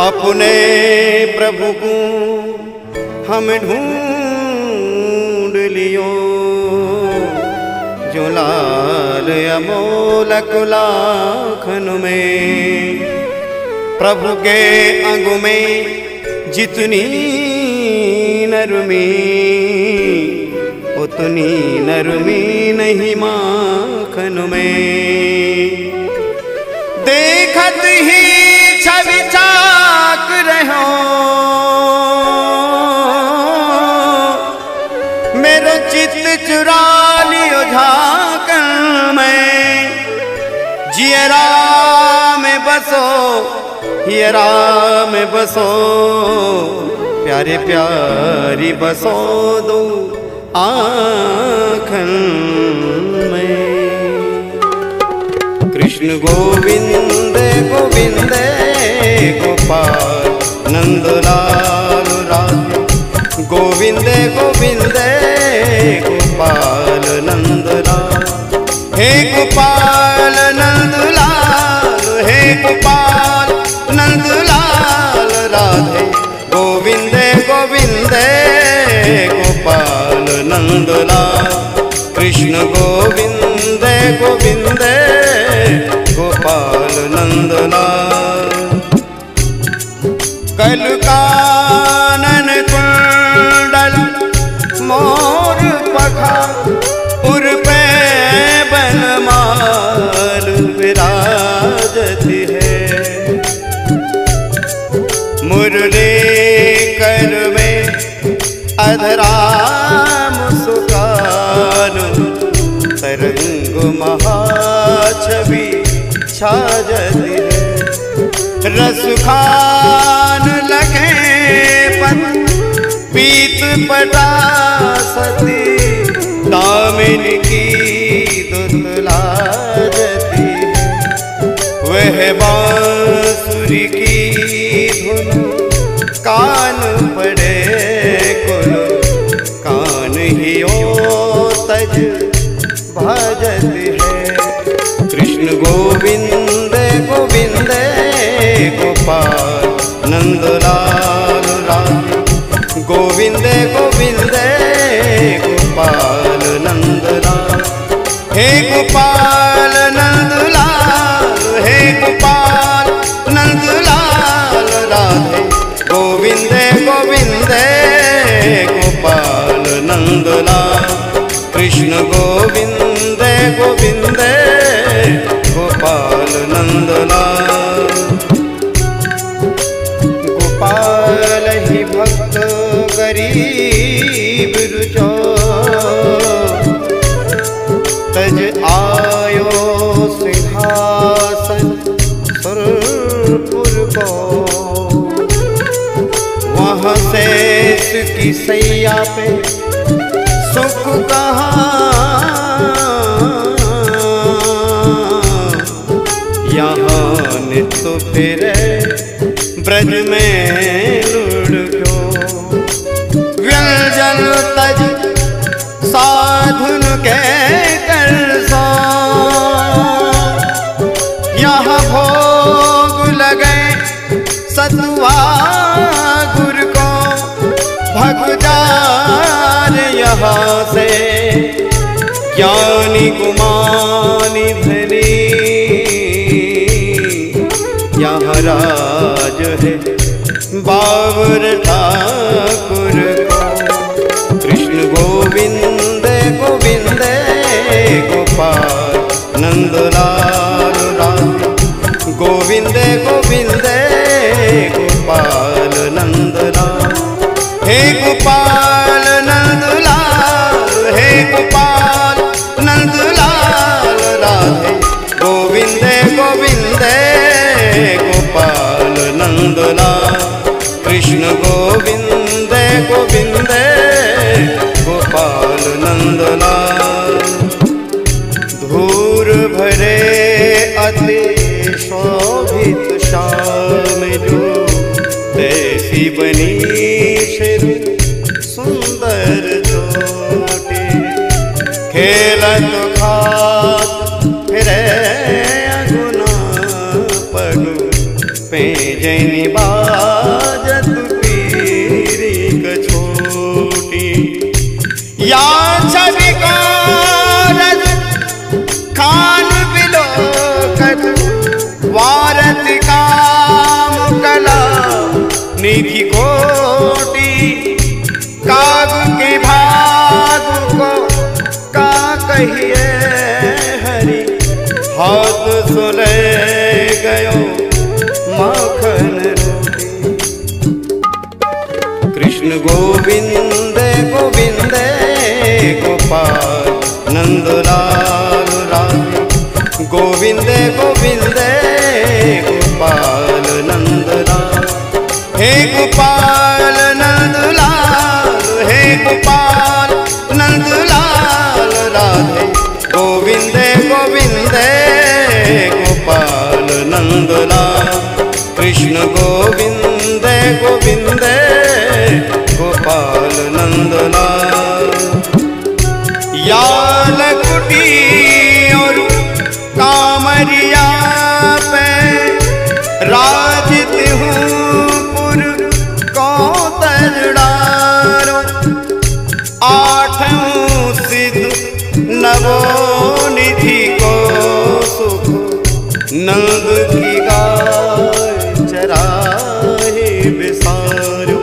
अपने प्रभु को हम ढूंढ लियो, जो लाल अमोलक लाखन में। प्रभु के अंग में जितनी नरमी, उतनी नरमी नहीं माखन में। देखत ही छवि चाक रहो, मेरो चित्त चुरा लियो झांकन में। जियरा में बसो, हियरा में बसो, प्यारे प्यारी बसो दो आँखन में। कृष्ण गोविंद गोविंद गोपाल नंदलाल राधे, गोविंद गोविंद गोपाल नंदलाल। हे गोपाल नंदलाल, हे गोपाल नंदलाल राधे, गोविंद गोविंद गोपाल नंदलाल। कृष्ण गोविंद गोविंद गोपाल नंदलाल। कल कानन कुंडल मोर पखा, उर पे बनमाल विराजती है। मुरली कर में अधरा मुस्कान, तरंग महाछवि छाजती है। रस खान लगे पत पीत पटा सती, दामिन की दुतलाजती है। वह बांसुरी की धुन कान पड़े कुल, कान ही ओ तज भाजती है। कृष्ण गोविंद गोविंद गोपाल नंदलाल राधे, गोविंद गोविंद गोपाल नंदलाल। हे गोपाल नंदलाल, हे गोपाल नंदलाल राधे, गोविंद गोविंद गोपाल नंदलाल। कृष्ण गोविंद गोविंद गोपाल नंदलाल। गोपाल ही भक्त गरीब रुचो, तज आयो सिंहासन सुरपुर को। वहाँ से की सैया पे सुख कहाँ, यहाँ नित्य फिरे ब्रज में लुढ़को। व्यंजन तज साधुन के कर सो, यहाँ भोग लगे सतुआ गुर को। भगजार यहाँ से ज्ञानी गुमानी धनी, यहाँ राज है बाबर ठाकुर को। कृष्ण गोविंद गोविंद गोपाल नंदलाल राधे, गोविंद गोविंद गोपाल नंदलाल। हे गोपाल नंदलाल, हे गोपाल नंदलाल राधे, गोविंद गोविंद गोपाल नंदलाल। कृष्ण गोविंद गोविंद गोपाल नंदलाल। धूर भरे अति शोभित श्याम जो, तैसी बनी श्री सुंदर चोटी। खेलत खा हाथ सुले गयो माखन रोटी। कृष्ण गोविंद गोविंद गोपाल नंदलाल राधे। गोविंद गोविंद गोपाल नंदलाल। हे गोपाल नंदलाल, हे गोपाल नंदलाल राधे। गोविंद गोविंद गोपाल नंदलाल। कृष्ण गोविंद गोविंद गोपाल नंदलाल। याल कुटी और कामरिया पे राजित हूँ पुर को तरडारो। आठों सिद्ध नवो निधि को सुख नंद की गाय चराहे बिसारो।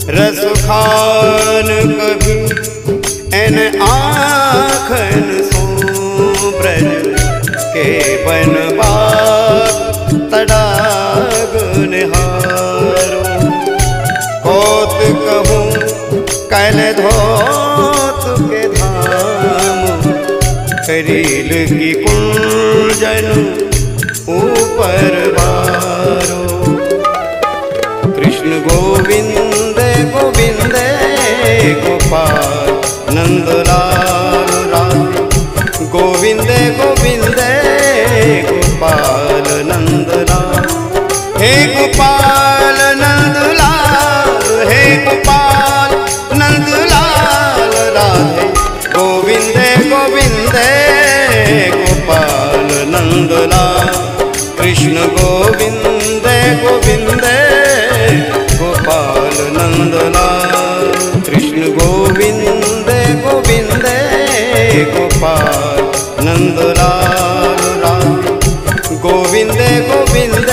रस खान कभी एन आखन सो ब्रज के बनवा तड़ाग निहारो। कोत कहूँ कल धोत के धाम करील की कुंजन ऊपर बारो। कृष्ण गोविंद गोविंद गोपाल नंदलाल राधे। गोविंद गोविंद गोपाल नंदलाल। हे गोपाल नंदलाल, हे गोपाल नंदलाल राधे। गोविंद गोविंद गोपाल नंदलाल। कृष्ण गोविंद गोविंद गोपाल नंदलाल। कृष्ण गोविंद गोविंद गोपाल नंदलाल राधे। गोविंद गोविंद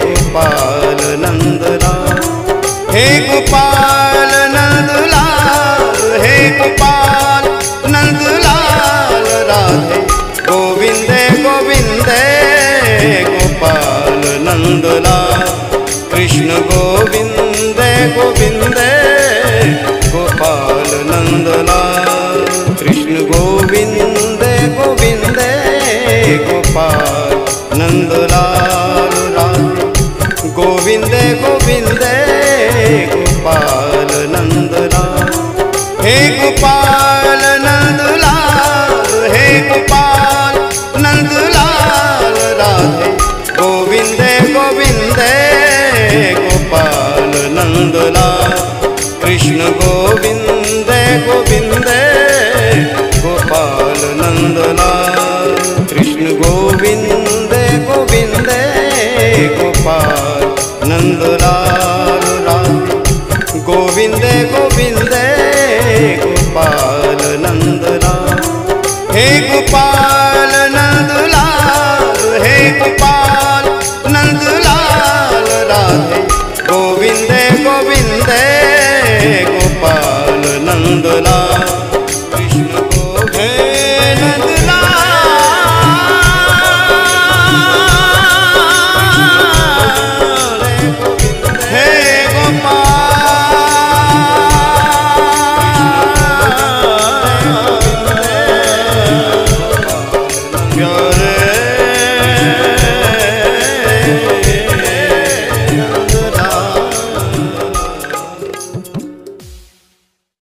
गोपाल नंदलाल। हे गोपाल नंदलाल, हे गोपाल नंदलाल राधे। गोविंद गोविंद गोपाल नंदलाल। कृष्ण गोविंद गोविंद गोपाल नंदलाल। कृष्ण गोविंद गोविंद गोपाल नंदलाल राधे। गोविंद गोविंद गोपाल नंदलाल। हे गोपाल नंदलाल, हे गोपाल नंदलाल राधे। गोविंद गोविंद गोपाल नंदलाल। कृष्ण गोविंद गोविंद गोपाल नंदलाल। कृष्ण गोविंद गोविंद गोपाल नंदलाल राधे। गोविंद गोविंद गोपाल नंदलाल। हे गोपाल नंदलाल, हे गोपाल नंदलाल राधे। गोविंद गोविंद गोपाल नंदलाल। कृष्ण गोविंद नंदलाल। हे गोपाल